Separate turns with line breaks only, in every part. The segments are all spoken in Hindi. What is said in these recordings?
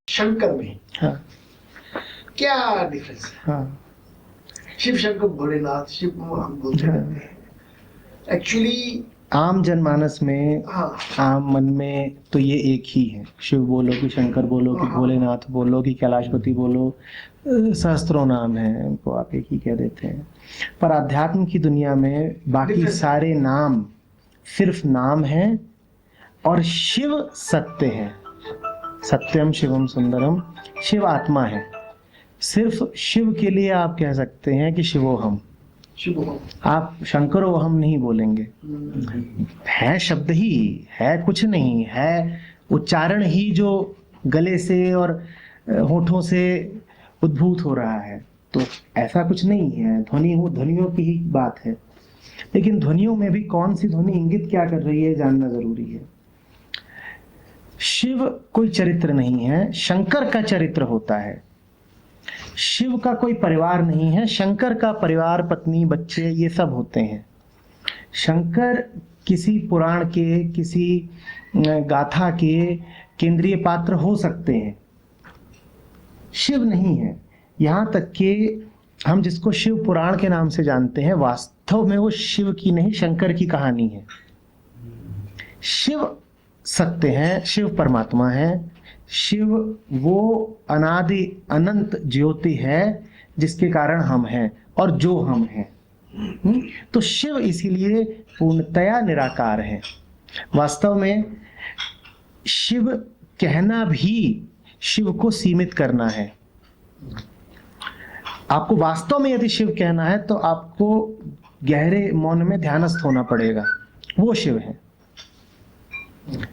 शंकर में
हाँ
क्या डिफरेंस है?
हाँ
शिव शंकर भोलेनाथ शिव हम बोलते
हाँ।
रहते हैं एक्चुअली।
आम जनमानस में,
हाँ
आम मन में तो ये एक ही है। शिव बोलो कि शंकर बोलो कि
हाँ।
भोलेनाथ बोलो कि कैलाशपति बोलो, सहस्त्रों नाम हैं, उनको आप एक ही कह देते हैं। पर अध्यात्म की दुनिया में बाकी
Difference है।
सारे नाम सिर्फ नाम हैं और शिव सत्य है। सत्यम शिवम सुंदरम, शिव आत्मा है। सिर्फ शिव के लिए आप कह सकते हैं कि शिवोहम।
शिव हो।
आप शंकरोहम नहीं बोलेंगे। है शब्द ही है, कुछ नहीं है, उच्चारण ही जो गले से और होठों से उद्भूत हो रहा है। तो ऐसा कुछ नहीं है, ध्वनि हो, ध्वनियों की ही बात है। लेकिन ध्वनियों में भी कौन सी ध्वनि इंगित क्या कर रही है जानना जरूरी है। शिव कोई चरित्र नहीं है, शंकर का चरित्र होता है। शिव का कोई परिवार नहीं है, शंकर का परिवार, पत्नी, बच्चे, ये सब होते हैं। शंकर किसी पुराण के, किसी गाथा के केंद्रीय पात्र हो सकते हैं, शिव नहीं है। यहां तक कि हम जिसको शिव पुराण के नाम से जानते हैं, वास्तव में वो शिव की नहीं, शंकर की कहानी है। शिव सत्य है, शिव परमात्मा है। शिव वो अनादि अनंत ज्योति है जिसके कारण हम हैं और जो हम हैं। तो शिव इसीलिए पूर्णतया निराकार है। वास्तव में शिव कहना भी शिव को सीमित करना है। आपको वास्तव में यदि शिव कहना है तो आपको गहरे मौन में ध्यानस्थ होना पड़ेगा, वो शिव है।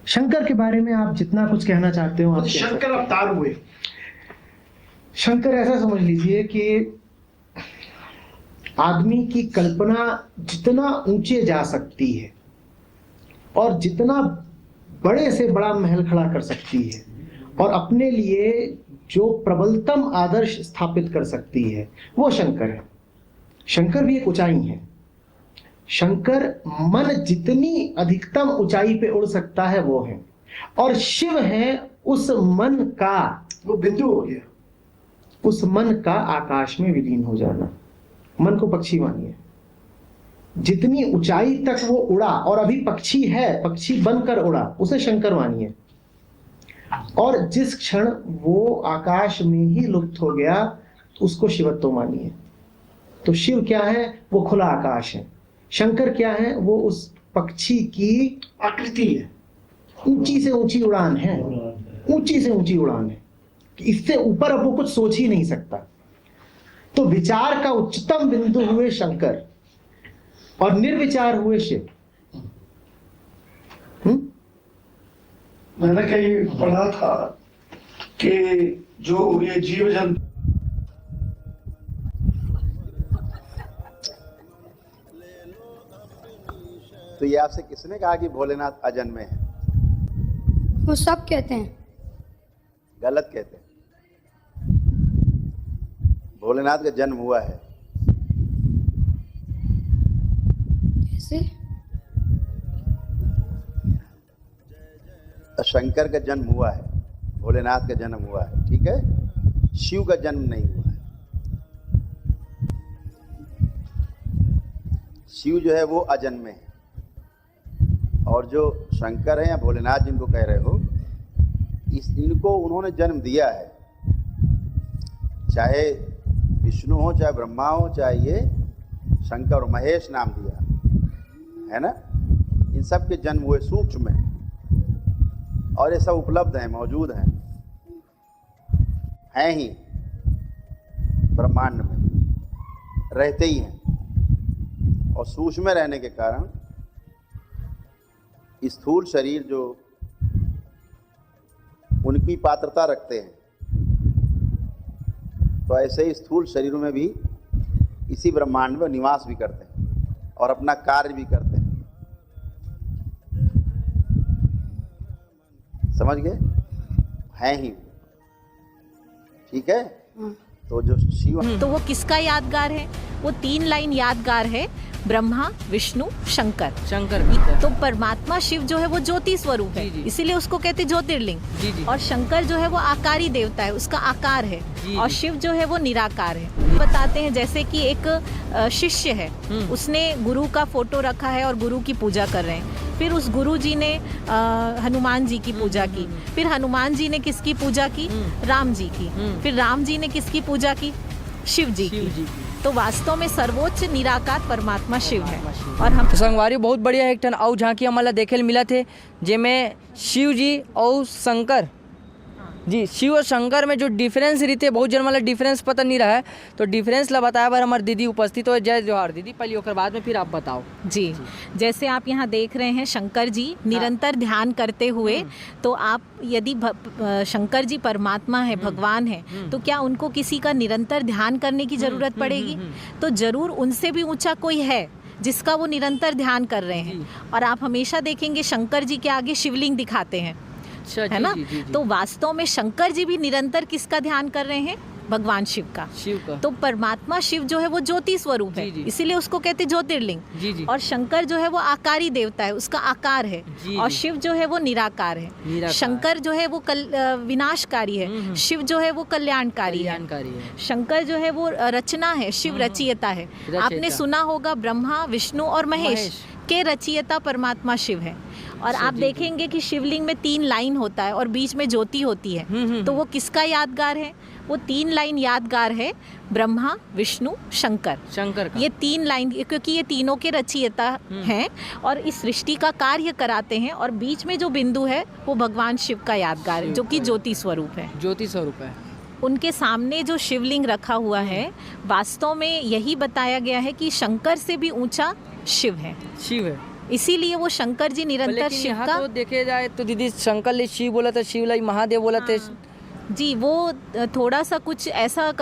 शंकर के बारे में आप जितना कुछ कहना चाहते हो आप कह सकते हैं।
शंकर अवतार हुए।
शंकर ऐसा समझ लीजिए कि आदमी की कल्पना जितना ऊंचे जा सकती है और जितना बड़े से बड़ा महल खड़ा कर सकती है और अपने लिए जो प्रबलतम आदर्श स्थापित कर सकती है, वो शंकर है। शंकर भी एक ऊंचाई है। शंकर मन जितनी अधिकतम ऊंचाई पे उड़ सकता है वो है, और शिव है उस मन का,
वो बिंदु हो गया।
उस मन का आकाश में विलीन हो जाना। मन को पक्षी मानिए, जितनी ऊंचाई तक वो उड़ा और अभी पक्षी है, पक्षी बनकर उड़ा, उसे शंकर मानिए। और जिस क्षण वो आकाश में ही लुप्त हो गया उसको शिवत्व मानिए। तो शिव क्या है? वो खुला आकाश है। शंकर क्या है? वो उस पक्षी की
आकृति है,
ऊंची से ऊंची उड़ान है, ऊंची से ऊंची उड़ान है। इससे ऊपर अब वो कुछ सोच ही नहीं सकता। तो विचार का उच्चतम बिंदु हुए शंकर और निर्विचार हुए शिव।
मैंने कहीं पढ़ा था कि जो ये जीव जंतु
तो ये आपसे किसने कहा कि भोलेनाथ अजन्मे हैं?
वो सब कहते हैं।
गलत कहते हैं। भोलेनाथ का जन्म हुआ है।
कैसे?
शंकर का जन्म हुआ है, भोलेनाथ का जन्म हुआ है, ठीक है। शिव का जन्म नहीं हुआ है। शिव जो है वो अजन्मे है, और जो शंकर है या भोलेनाथ जिनको कह रहे हो, इनको उन्होंने जन्म दिया है। चाहे विष्णु हो, चाहे ब्रह्मा हो, चाहे ये शंकर और महेश नाम दिया है ना, इन सब के जन्म हुए सूक्ष्म में, और ये सब उपलब्ध हैं, मौजूद हैं ही ब्रह्मांड में, रहते ही हैं। और सूक्ष्म में रहने के कारण स्थूल शरीर जो उनकी पात्रता रखते हैं, तो ऐसे ही स्थूल शरीरों में भी इसी ब्रह्मांड में निवास भी करते हैं और अपना कार्य भी करते हैं। समझ गए? हैं ही, ठीक है। तो जो शिव,
तो वो किसका यादगार है? वो 3 लाइन यादगार है, ब्रह्मा विष्णु शंकर।
शंकर की
तो परमात्मा शिव जो है वो ज्योति स्वरूप है,
जी, जी।
इसीलिए उसको कहते ज्योतिर्लिंग।
जी, जी।
और शंकर जो है वो आकारी देवता है, उसका आकार है।
जी,
और
जी।
शिव जो है वो निराकार है। बताते हैं जैसे कि एक शिष्य है, उसने गुरु का फोटो रखा है और गुरु की पूजा कर रहे हैं। फिर उस गुरु जी ने हनुमान जी की पूजा की, फिर हनुमान जी ने किसकी पूजा की? राम जी की। फिर राम जी ने किसकी पूजा की? शिव जी की। तो वास्तव में सर्वोच्च निराकार परमात्मा शिव है। और हम
तो संगवारी बहुत बढ़िया एक ठन और झांकी हमारा देखे मिला थे, जेमें शिव जी और शंकर जी, शिव और शंकर में जो डिफरेंस रहते बहुत जन मतलब डिफरेंस पता नहीं रहा है, तो डिफरेंस ला बताया बार हमारे दीदी उपस्थित हो। जय जोहार दीदी, पहले होकर बाद में फिर आप बताओ।
जी, जैसे आप यहाँ देख रहे हैं शंकर जी निरंतर ध्यान करते हुए, तो आप यदि शंकर जी परमात्मा है, भगवान है, तो क्या उनको किसी का निरंतर ध्यान करने की जरूरत पड़ेगी? तो जरूर उनसे भी ऊंचा कोई है जिसका वो निरंतर ध्यान कर रहे हैं। और आप हमेशा देखेंगे शंकर जी के आगे शिवलिंग दिखाते हैं, है ना? तो वास्तव में शंकर जी भी निरंतर किसका ध्यान कर रहे हैं? भगवान शिव का। तो परमात्मा शिव जो है वो ज्योति स्वरूप है, इसीलिए उसको कहते ज्योतिर्लिंग। और शंकर जो है वो आकारी देवता है, उसका आकार है। और शिव जो है वो निराकार है। शंकर जो है वो विनाशकारी है, शिव जो है वो कल्याणकारी है। शंकर जो है वो रचना है, शिव रचयिता है। आपने सुना होगा ब्रह्मा विष्णु और महेश के रचयिता परमात्मा शिव है। और आप देखेंगे कि शिवलिंग में 3 लाइन होता है और बीच में ज्योति होती है। तो वो किसका यादगार है? वो 3 लाइन यादगार है, ब्रह्मा विष्णु शंकर। ये 3 लाइन, क्योंकि ये तीनों के रचयिता हैं और इस सृष्टि का कार्य कराते हैं। और बीच में जो बिंदु है वो भगवान शिव का यादगार है, जो कि ज्योति स्वरूप है। उनके सामने जो शिवलिंग रखा हुआ है, वास्तव में यही बताया गया है कि शंकर से भी ऊंचा शिव है। इसीलिए वो शंकर जी निरंतर शिव का।
तो देखे जाए तो दीदी शंकर ले शिव बोला था, शिव लाई महादेव बोला था।
जी, वो थोड़ा सा कुछ ऐसा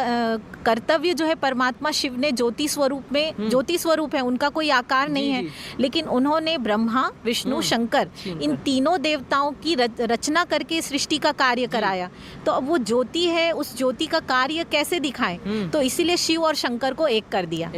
कर्तव्य जो है परमात्मा शिव ने ज्योति स्वरूप में, ज्योति स्वरूप है, उनका कोई आकार नहीं है, लेकिन उन्होंने ब्रह्मा विष्णु शंकर इन तीनों देवताओं की रचना करके सृष्टि का कार्य कराया। तो अब वो ज्योति है, उस ज्योति का कार्य कैसे दिखाएं? तो इसीलिए शिव और शंकर को एक कर दिया,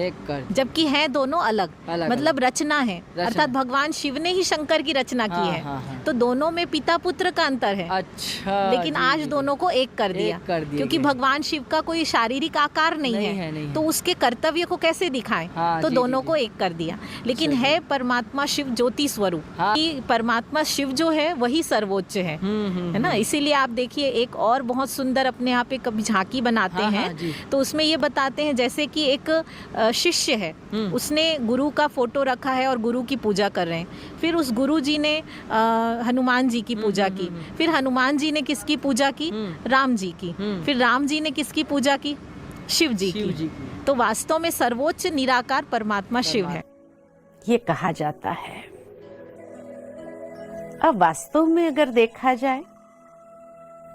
जबकि है दोनों अलग, मतलब रचना है। अर्थात भगवान शिव ने ही शंकर की रचना की है। तो दोनों में पिता पुत्र का अंतर है।
अच्छा,
लेकिन आज दोनों को एक कर दिया, क्योंकि भगवान शिव का कोई शारीरिक आकार नहीं है, तो उसके कर्तव्य को कैसे दिखाएं? तो दोनों को एक कर दिया। लेकिन है परमात्मा शिव ज्योति स्वरूप, कि परमात्मा शिव जो है वही सर्वोच्च है ना? इसीलिए आप देखिए एक और बहुत सुंदर अपने यहाँ पे कभी झांकी बनाते हैं, तो उसमें ये बताते हैं जैसे कि एक शिष्य है, उसने गुरु का फोटो रखा है और गुरु की पूजा कर रहे हैं। फिर उस गुरु जी ने हनुमान जी की पूजा की, फिर हनुमान जी ने किसकी पूजा की? राम जी की। फिर राम जी ने किसकी पूजा की? शिव जी की। तो वास्तव में सर्वोच्च निराकार परमात्मा शिव है,
ये कहा जाता है। अब वास्तव में अगर देखा जाए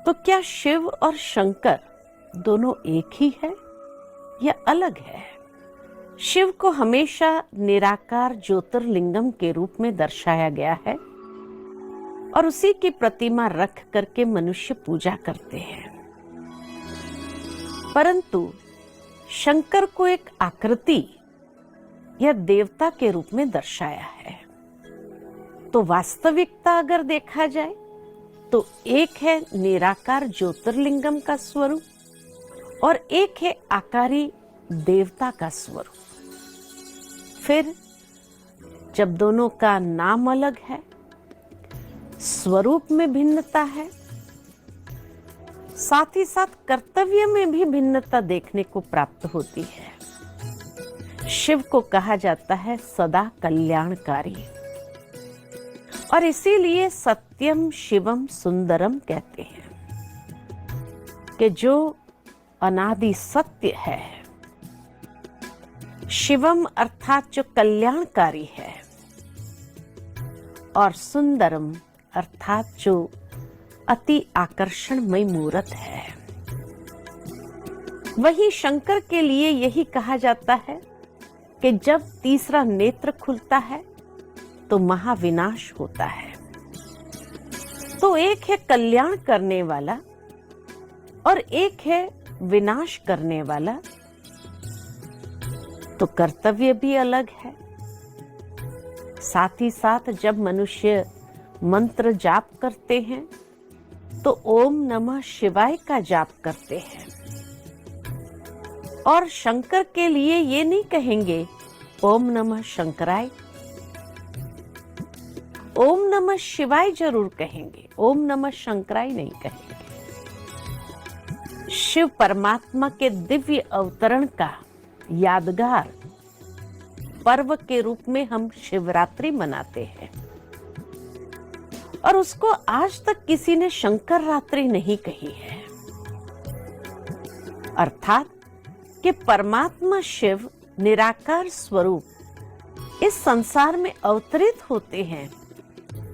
तो क्या शिव और शंकर दोनों एक ही है या अलग है? शिव को हमेशा निराकार ज्योतिर्लिंगम के रूप में दर्शाया गया है और उसी की प्रतिमा रख करके मनुष्य पूजा करते हैं। परंतु शंकर को एक आकृति या देवता के रूप में दर्शाया है। तो वास्तविकता अगर देखा जाए तो एक है निराकार ज्योतिर्लिंगम का स्वरूप और एक है आकारी देवता का स्वरूप। फिर जब दोनों का नाम अलग है, स्वरूप में भिन्नता है, साथ ही साथ कर्तव्य में भी भिन्नता देखने को प्राप्त होती है। शिव को कहा जाता है सदा कल्याणकारी और इसीलिए सत्यम शिवम सुंदरम कहते हैं कि जो अनादि सत्य है, शिवम अर्थात जो कल्याणकारी है, और सुंदरम अर्थात जो अति आकर्षणमय मूर्त है। वही शंकर के लिए यही कहा जाता है कि जब तीसरा नेत्र खुलता है तो महाविनाश होता है। तो एक है कल्याण करने वाला और एक है विनाश करने वाला। तो कर्तव्य भी अलग है। साथ ही साथ जब मनुष्य मंत्र जाप करते हैं तो ओम नमः शिवाय का जाप करते हैं, और शंकर के लिए ये नहीं कहेंगे ओम नमः शंकराय, ओम नमः शिवाय जरूर कहेंगे, ओम नमः शंकराय नहीं कहेंगे। शिव परमात्मा के दिव्य अवतरण का यादगार पर्व के रूप में हम शिवरात्रि मनाते हैं, और उसको आज तक किसी ने शंकर रात्रि नहीं कही है। अर्थात कि परमात्मा शिव निराकार स्वरूप इस संसार में अवतरित होते हैं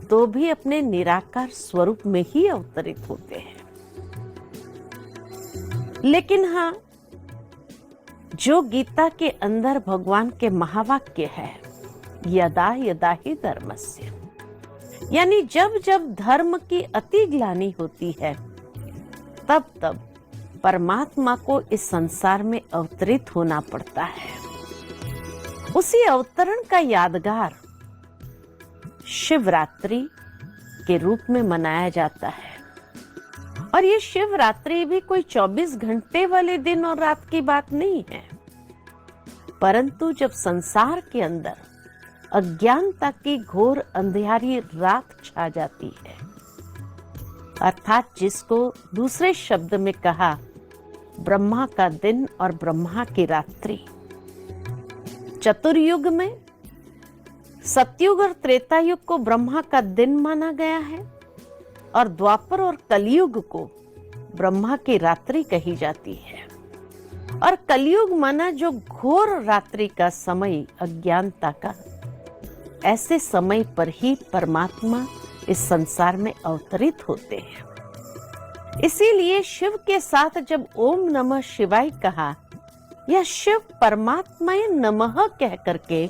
तो भी अपने निराकार स्वरूप में ही अवतरित होते हैं। लेकिन हाँ, जो गीता के अंदर भगवान के महावाक्य है, यदा यदा ही धर्मस्य, यानी जब जब धर्म की अति ग्लानि होती है तब तब परमात्मा को इस संसार में अवतरित होना पड़ता है। उसी अवतरण का यादगार शिवरात्रि के रूप में मनाया जाता है। और ये शिवरात्रि भी कोई 24 घंटे वाले दिन और रात की बात नहीं है, परंतु जब संसार के अंदर अज्ञानता की घोर अंधियारी रात छा जाती है, अर्थात जिसको दूसरे शब्द में कहा ब्रह्मा का दिन और ब्रह्मा की रात्रि। चतुर्युग में सतयुग और त्रेता युग को ब्रह्मा का दिन माना गया है, और द्वापर और कलयुग को ब्रह्मा की रात्रि कही जाती है। और कलयुग माना जो घोर रात्रि का समय, अज्ञानता का, ऐसे समय पर ही परमात्मा इस संसार में अवतरित होते हैं। इसीलिए शिव के साथ जब ओम नमः शिवाय कहा, यह शिव परमात्माय नमः कह करके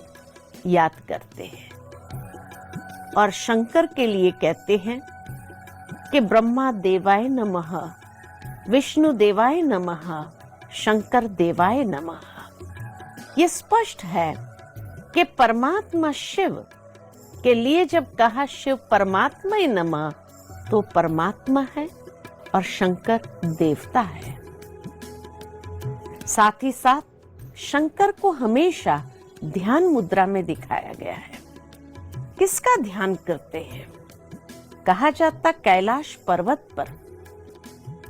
याद करते हैं। और शंकर के लिए कहते हैं कि ब्रह्मा देवाय नमः, विष्णु देवाय नमः, शंकर देवाय नमः। ये स्पष्ट है कि परमात्मा शिव के लिए जब कहा शिव परमात्माय नमः, तो परमात्मा है और शंकर देवता है। साथ ही साथ शंकर को हमेशा ध्यान मुद्रा में दिखाया गया है। किसका ध्यान करते हैं? कहा जाता कैलाश पर्वत पर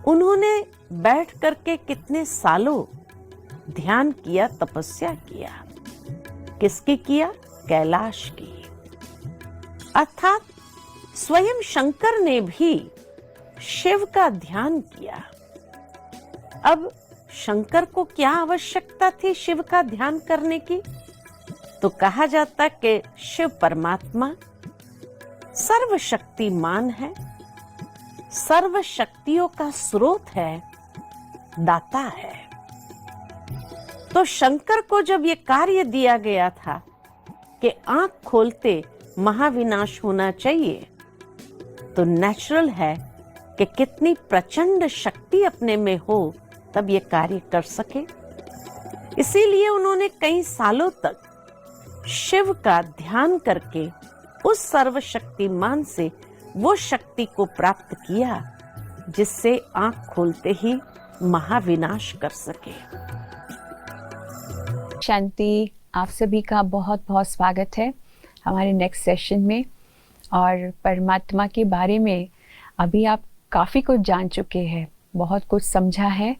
उन्होंने बैठ करके कितने सालों ध्यान किया, तपस्या किया। किसकी किया? कैलाश की। अर्थात स्वयं शंकर ने भी शिव का ध्यान किया। अब शंकर को क्या आवश्यकता थी शिव का ध्यान करने की? तो कहा जाता कि शिव परमात्मा सर्वशक्तिमान है, सर्व शक्तियों का स्रोत है, दाता है। तो शंकर को जब ये कार्य दिया गया था कि आंख खोलते महाविनाश होना चाहिए, तो नेचुरल है कि कितनी प्रचंड शक्ति अपने में हो तब ये कार्य कर सके। इसीलिए उन्होंने कई सालों तक शिव का ध्यान करके उस सर्वशक्तिमान से वो शक्ति को प्राप्त किया जिससे आंख खोलते ही महाविनाश कर सके।
शांति, आप सभी का बहुत बहुत स्वागत है हमारे नेक्स्ट सेशन में। और परमात्मा के बारे में अभी आप काफ़ी कुछ जान चुके हैं, बहुत कुछ समझा है,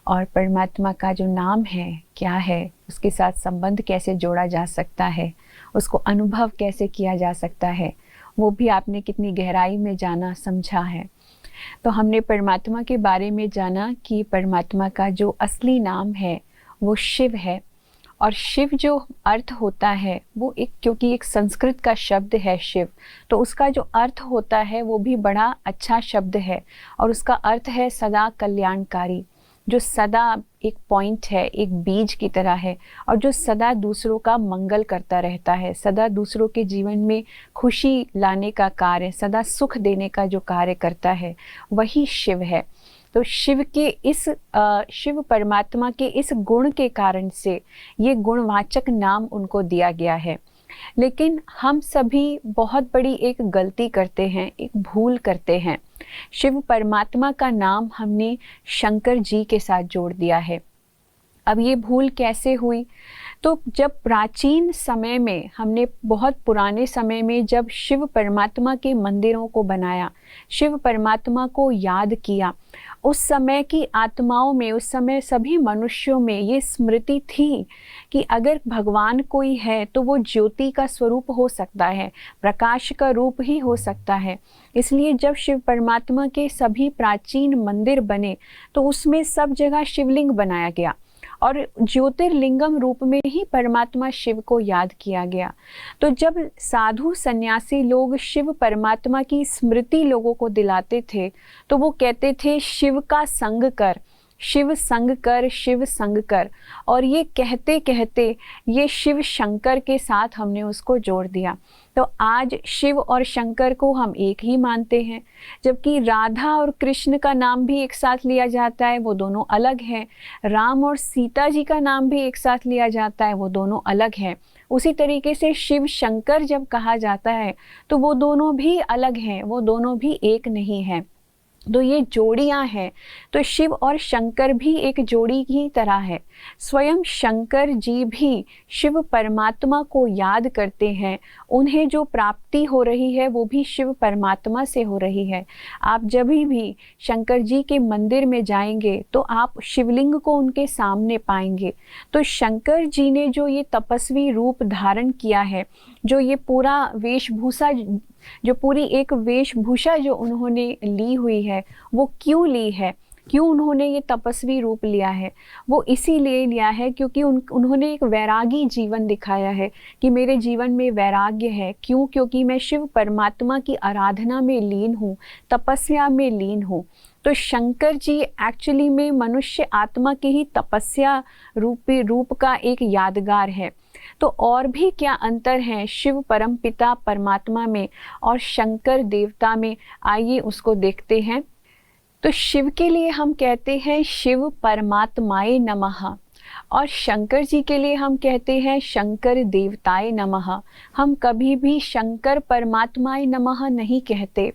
और परमात्मा का जो नाम है क्या है, उसके साथ संबंध कैसे जोड़ा जा सकता है, उसको अनुभव कैसे किया जा सकता है, वो भी आपने कितनी गहराई में जाना, समझा है। तो हमने परमात्मा के बारे में जाना कि परमात्मा का जो असली नाम है वो शिव है। और शिव जो अर्थ होता है वो क्योंकि एक संस्कृत का शब्द है शिव, तो उसका जो अर्थ होता है वो भी बड़ा अच्छा शब्द है, और उसका अर्थ है सदा कल्याणकारी, जो सदा एक पॉइंट है, एक बीज की तरह है, और जो सदा दूसरों का मंगल करता रहता है, सदा दूसरों के जीवन में खुशी लाने का कार्य, सदा सुख देने का जो कार्य करता है, वही शिव है। तो शिव परमात्मा के इस गुण के कारण से ये गुणवाचक नाम उनको दिया गया है। लेकिन हम सभी बहुत बड़ी एक गलती करते हैं, एक भूल करते हैं। शिव परमात्मा का नाम हमने शंकर जी के साथ जोड़ दिया है। अब ये भूल कैसे हुई? तो जब प्राचीन समय में हमने, बहुत पुराने समय में जब शिव परमात्मा के मंदिरों को बनाया, शिव परमात्मा को याद किया, उस समय की आत्माओं में, उस समय सभी मनुष्यों में ये स्मृति थी कि अगर भगवान कोई है तो वो ज्योति का स्वरूप हो सकता है, प्रकाश का रूप ही हो सकता है। इसलिए जब शिव परमात्मा के सभी प्राचीन मंदिर बने तो उसमें सब जगह शिवलिंग बनाया गया और ज्योतिर्लिंगम रूप में ही परमात्मा शिव को याद किया गया। तो जब साधु सन्यासी लोग शिव परमात्मा की स्मृति लोगों को दिलाते थे तो वो कहते थे शिव का संग कर, शिव संग कर, शिव संग कर। और ये कहते कहते ये शिव शंकर के साथ हमने उसको जोड़ दिया। तो आज शिव और शंकर को हम एक ही मानते हैं, जबकि राधा और कृष्ण का नाम भी एक साथ लिया जाता है, वो दोनों अलग हैं। राम और सीता जी का नाम भी एक साथ लिया जाता है, वो दोनों अलग हैं। उसी तरीके से शिव शंकर जब कहा जाता है तो वो दोनों भी अलग हैं, वो दोनों भी एक नहीं हैं। तो ये जोड़ियां हैं। तो शिव और शंकर भी एक जोड़ी की तरह है। स्वयं शंकर जी भी शिव परमात्मा को याद करते हैं। उन्हें जो प्राप्ति हो रही है वो भी शिव परमात्मा से हो रही है। आप जब भी शंकर जी के मंदिर में जाएंगे तो आप शिवलिंग को उनके सामने पाएंगे। तो शंकर जी ने जो ये तपस्वी रूप धारण किया है, जो ये पूरा वेशभूषा, जो पूरी एक वेशभूषा जो उन्होंने ली हुई है, वो क्यों ली है, क्यों उन्होंने ये तपस्वी रूप लिया है? वो इसीलिए लिया है क्योंकि उन्होंने एक वैरागी जीवन दिखाया है कि मेरे जीवन में वैराग्य है। क्यों? क्योंकि मैं शिव परमात्मा की आराधना में लीन हूँ, तपस्या में लीन हूँ। तो शंकर जी एक्चुअली में मनुष्य आत्मा के ही तपस्या रूप का एक यादगार है। तो और भी क्या अंतर है शिव परमपिता परमात्मा में और शंकर देवता में, आइए उसको देखते हैं। तो शिव के लिए हम कहते हैं शिव परमात्माय नमः और शंकर जी के लिए हम कहते हैं शंकर देवताय नमः। हम कभी भी शंकर परमात्माय नमः नहीं कहते।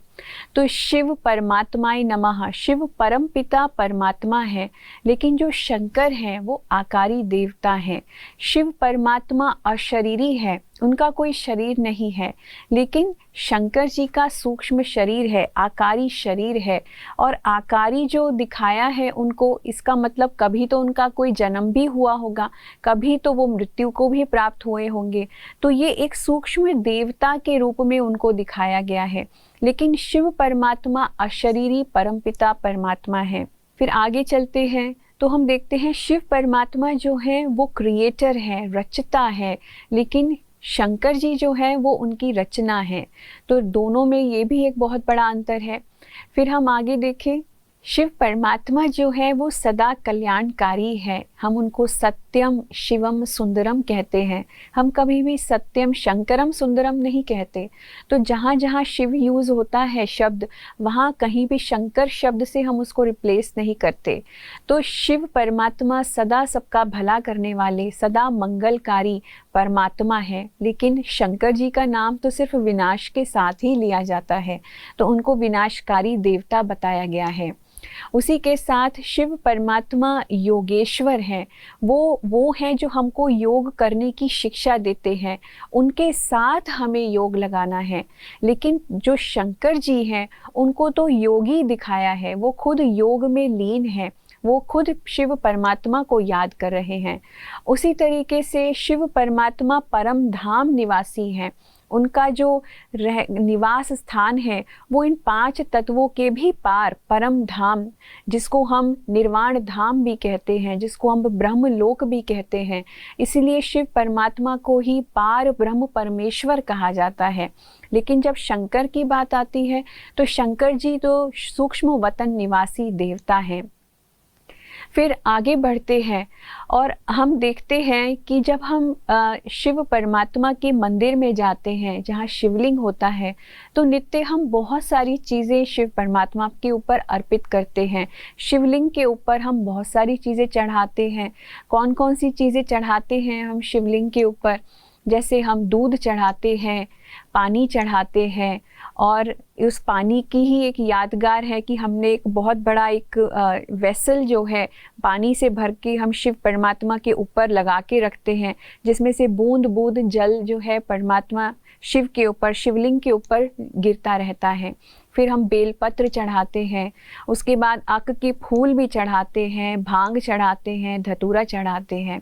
तो शिव परमात्माय नमः, शिव परम पिता परमात्मा है, लेकिन जो शंकर हैं वो आकारी देवता हैं। शिव परमात्मा अशरीरी है, उनका कोई शरीर नहीं है, लेकिन शंकर जी का सूक्ष्म शरीर है, आकारी शरीर है। और आकारी जो दिखाया है उनको, इसका मतलब कभी तो उनका कोई जन्म भी हुआ होगा, कभी तो वो मृत्यु को भी प्राप्त हुए होंगे। तो ये एक सूक्ष्म देवता के रूप में उनको दिखाया गया है। लेकिन शिव परमात्मा अशरीरी परमपिता परमात्मा है। फिर आगे चलते हैं तो हम देखते हैं शिव परमात्मा जो है वो क्रिएटर है, रचता है, लेकिन शंकर जी जो है वो उनकी रचना है। तो दोनों में ये भी एक बहुत बड़ा अंतर है। फिर हम आगे देखें, शिव परमात्मा जो है वो सदा कल्याणकारी है। हम उनको सत्यम शिवम सुंदरम कहते हैं। हम कभी भी सत्यम शंकरम सुंदरम नहीं कहते। तो जहाँ जहाँ शिव यूज़ होता है शब्द, वहाँ कहीं भी शंकर शब्द से हम उसको रिप्लेस नहीं करते। तो शिव परमात्मा सदा सबका भला करने वाले, सदा मंगलकारी परमात्मा है। लेकिन शंकर जी का नाम तो सिर्फ विनाश के साथ ही लिया जाता है, तो उनको विनाशकारी देवता बताया गया है। उसी के साथ शिव परमात्मा योगेश्वर हैं। वो हैं जो हमको योग करने की शिक्षा देते हैं, उनके साथ हमें योग लगाना है। लेकिन जो शंकर जी हैं उनको तो योगी दिखाया है, वो खुद योग में लीन है, वो खुद शिव परमात्मा को याद कर रहे हैं। उसी तरीके से शिव परमात्मा परम धाम निवासी हैं। उनका जो निवास स्थान है वो इन 5 तत्वों के भी पार परम धाम, जिसको हम निर्वाण धाम भी कहते हैं, जिसको हम ब्रह्मलोक भी कहते हैं। इसलिए शिव परमात्मा को ही पार ब्रह्म परमेश्वर कहा जाता है। लेकिन जब शंकर की बात आती है तो शंकर जी तो सूक्ष्म वतन निवासी देवता हैं। फिर आगे बढ़ते हैं और हम देखते हैं कि जब हम शिव परमात्मा के मंदिर में जाते हैं जहाँ शिवलिंग होता है, तो नित्य हम बहुत सारी चीज़ें शिव परमात्मा के ऊपर अर्पित करते हैं। शिवलिंग के ऊपर हम बहुत सारी चीज़ें चढ़ाते हैं। कौन कौन सी चीज़ें चढ़ाते हैं हम शिवलिंग के ऊपर? जैसे हम दूध चढ़ाते हैं, पानी चढ़ाते हैं, और उस पानी की ही एक यादगार है कि हमने एक बहुत बड़ा एक वेसल जो है पानी से भर के हम शिव परमात्मा के ऊपर लगा के रखते हैं, जिसमें से बूंद बूंद जल जो है परमात्मा शिव के ऊपर, शिवलिंग के ऊपर गिरता रहता है। फिर हम बेलपत्र चढ़ाते हैं, उसके बाद आक के फूल भी चढ़ाते हैं, भांग चढ़ाते हैं, धतूरा चढ़ाते हैं।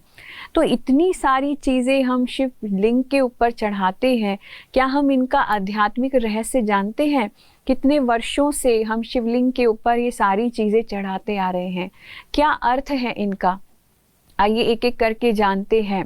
तो इतनी सारी चीज़ें हम शिवलिंग के ऊपर चढ़ाते हैं। क्या हम इनका आध्यात्मिक रहस्य जानते हैं? कितने वर्षों से हम शिवलिंग के ऊपर ये सारी चीज़ें चढ़ाते आ रहे हैं? क्या अर्थ है इनका? आइए एक एक करके जानते हैं।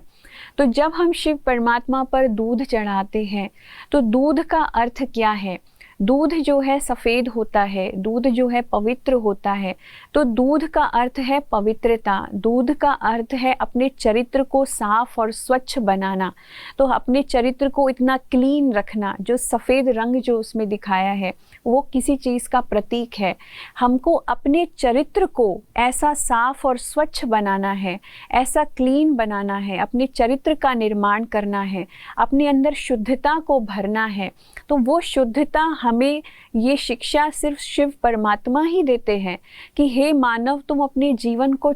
तो जब हम शिव परमात्मा पर दूध चढ़ाते हैं, तो दूध का अर्थ क्या है? दूध जो है सफ़ेद होता है, दूध जो है पवित्र होता है। तो दूध का अर्थ है पवित्रता, दूध का अर्थ है अपने चरित्र को साफ और स्वच्छ बनाना। तो अपने चरित्र को इतना क्लीन रखना, जो सफ़ेद रंग जो उसमें दिखाया है वो किसी चीज़ का प्रतीक है। हमको अपने चरित्र को ऐसा साफ और स्वच्छ बनाना है, ऐसा क्लीन बनाना है, अपने चरित्र का निर्माण करना है, अपने अंदर शुद्धता को भरना है। तो वो शुद्धता हमें ये शिक्षा सिर्फ शिव परमात्मा ही देते हैं कि हे मानव, तुम अपने जीवन को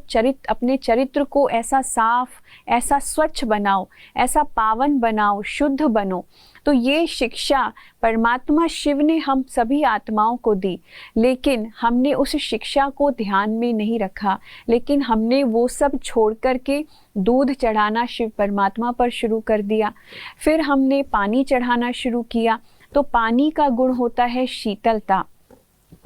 अपने चरित्र को ऐसा साफ, ऐसा स्वच्छ बनाओ, ऐसा पावन बनाओ, शुद्ध बनो। तो ये शिक्षा परमात्मा शिव ने हम सभी आत्माओं को दी, लेकिन हमने उस शिक्षा को ध्यान में नहीं रखा, लेकिन हमने वो सब छोड़ कर के दूध चढ़ाना शिव परमात्मा पर शुरू कर दिया। फिर हमने पानी चढ़ाना शुरू किया। तो पानी का गुण होता है शीतलता,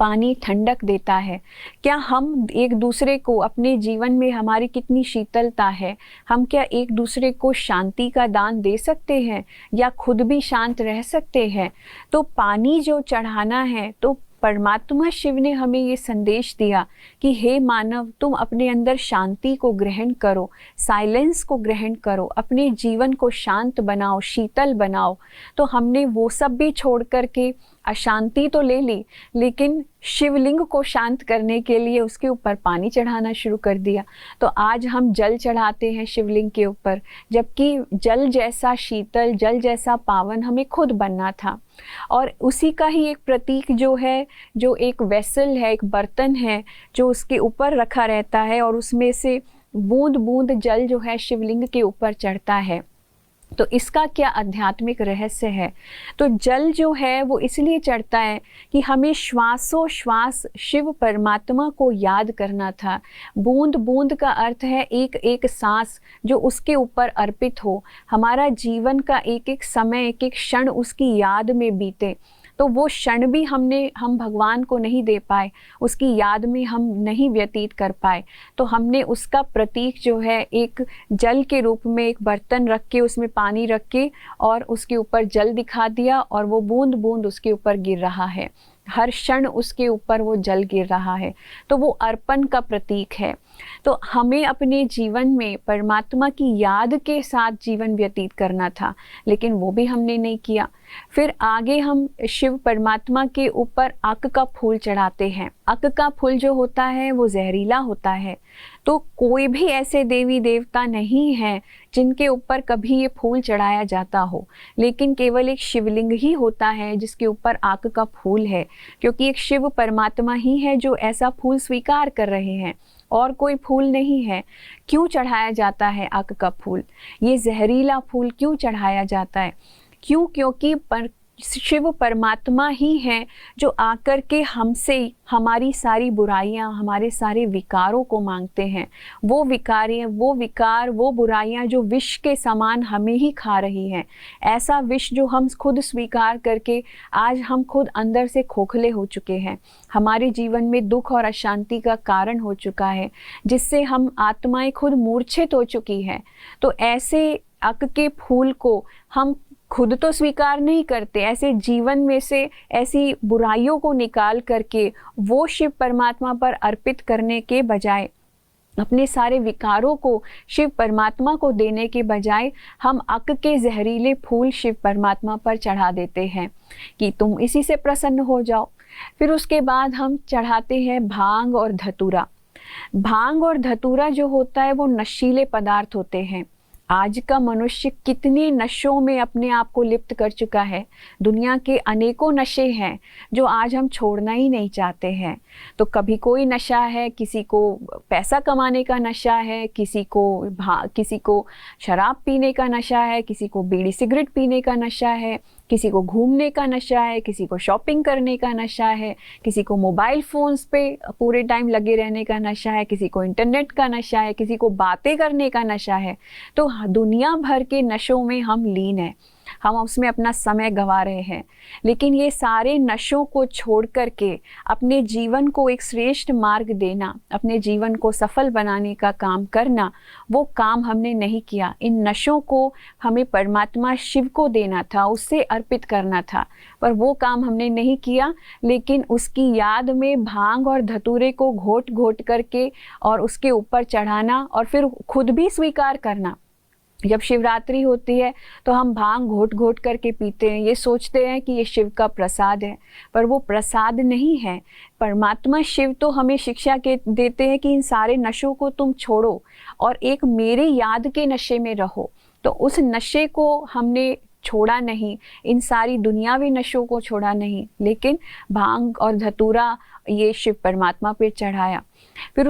पानी ठंडक देता है। क्या हम एक दूसरे को, अपने जीवन में हमारी कितनी शीतलता है, हम क्या एक दूसरे को शांति का दान दे सकते हैं या खुद भी शांत रह सकते हैं? तो पानी जो चढ़ाना है, तो परमात्मा शिव ने हमें ये संदेश दिया कि हे मानव, तुम अपने अंदर शांति को ग्रहण करो, साइलेंस को ग्रहण करो, अपने जीवन को शांत बनाओ, शीतल बनाओ। तो हमने वो सब भी छोड़ करके अशांति तो ले ली, लेकिन शिवलिंग को शांत करने के लिए उसके ऊपर पानी चढ़ाना शुरू कर दिया। तो आज हम जल चढ़ाते हैं शिवलिंग के ऊपर, जबकि जल जैसा शीतल, जल जैसा पावन हमें खुद बनना था। और उसी का ही एक प्रतीक जो है, जो एक वेसल है, एक बर्तन है जो उसके ऊपर रखा रहता है, और उसमें से बूंद बूंद जल जो है शिवलिंग के ऊपर चढ़ता है। तो इसका क्या आध्यात्मिक रहस्य है? तो जल जो है वो इसलिए चढ़ता है कि हमें श्वासों श्वास शिव परमात्मा को याद करना था। बूंद बूंद का अर्थ है एक एक सांस जो उसके ऊपर अर्पित हो, हमारा जीवन का एक एक समय, एक एक क्षण उसकी याद में बीते। तो वो क्षण भी हम भगवान को नहीं दे पाए, उसकी याद में हम नहीं व्यतीत कर पाए। तो हमने उसका प्रतीक जो है एक जल के रूप में एक बर्तन रख के, उसमें पानी रख के और उसके ऊपर जल दिखा दिया, और वो बूंद बूंद उसके ऊपर गिर रहा है, हर क्षण उसके ऊपर वो जल गिर रहा है। तो वो अर्पण का प्रतीक है। तो हमें अपने जीवन में परमात्मा की याद के साथ जीवन व्यतीत करना था, लेकिन वो भी हमने नहीं किया। फिर आगे हम शिव परमात्मा के ऊपर अक का फूल चढ़ाते हैं। अक का फूल जो होता है वो जहरीला होता है। तो कोई भी ऐसे देवी देवता नहीं है जिनके ऊपर कभी ये फूल चढ़ाया जाता हो, लेकिन केवल एक शिवलिंग ही होता है जिसके ऊपर आक का फूल है, क्योंकि एक शिव परमात्मा ही है जो ऐसा फूल स्वीकार कर रहे हैं, और कोई फूल नहीं है। क्यों चढ़ाया जाता है आक का फूल? ये जहरीला फूल क्यों चढ़ाया जाता है? क्यों? क्योंकि शिव परमात्मा ही हैं जो आकर के हमसे हमारी सारी बुराइयां, हमारे सारे विकारों को मांगते हैं। वो विकार, वो बुराइयां जो विष के समान हमें ही खा रही हैं। ऐसा विष जो हम खुद स्वीकार करके आज हम खुद अंदर से खोखले हो चुके हैं, हमारे जीवन में दुख और अशांति का कारण हो चुका है, जिससे हम आत्माएं खुद मूर्छित हो चुकी हैं। तो ऐसे अक के फूल को हम खुद तो स्वीकार नहीं करते, ऐसे जीवन में से ऐसी बुराइयों को निकाल करके वो शिव परमात्मा पर अर्पित करने के बजाय अपने सारे विकारों को शिव परमात्मा को देने के बजाय हम अक के जहरीले फूल शिव परमात्मा पर चढ़ा देते हैं कि तुम इसी से प्रसन्न हो जाओ। फिर उसके बाद हम चढ़ाते हैं भांग और धतूरा। भांग और धतूरा जो होता है वो नशीले पदार्थ होते हैं। आज का मनुष्य कितने नशों में अपने आप को लिप्त कर चुका है। दुनिया के अनेकों नशे हैं जो आज हम छोड़ना ही नहीं चाहते हैं। तो कभी कोई नशा है, किसी को पैसा कमाने का नशा है, किसी को शराब पीने का नशा है, किसी को बीड़ी सिगरेट पीने का नशा है, किसी को घूमने का नशा है, किसी को शॉपिंग करने का नशा है, किसी को मोबाइल फ़ोन्स पे पूरे टाइम लगे रहने का नशा है, किसी को इंटरनेट का नशा है, किसी को बातें करने का नशा है। तो दुनिया भर के नशों में हम लीन हैं, हम उसमें अपना समय गंवा रहे हैं। लेकिन ये सारे नशों को छोड़ करके अपने जीवन को एक श्रेष्ठ मार्ग देना, अपने जीवन को सफल बनाने का काम करना, वो काम हमने नहीं किया। इन नशों को हमें परमात्मा शिव को देना था, उससे अर्पित करना था, पर वो काम हमने नहीं किया। लेकिन उसकी याद में भांग और धतूरे को घोट घोट करके और उसके ऊपर चढ़ाना और फिर खुद भी स्वीकार करना। जब शिवरात्रि होती है तो हम भांग घोट घोट करके पीते हैं, ये सोचते हैं कि ये शिव का प्रसाद है, पर वो प्रसाद नहीं है। परमात्मा शिव तो हमें शिक्षा देते हैं कि इन सारे नशों को तुम छोड़ो और एक मेरी याद के नशे में रहो। तो उस नशे को हमने छोड़ा नहीं, इन सारी दुनियावी नशों को छोड़ा नहीं, लेकिन भांग और धतूरा ये शिव परमात्मा पे चढ़ाया। फिर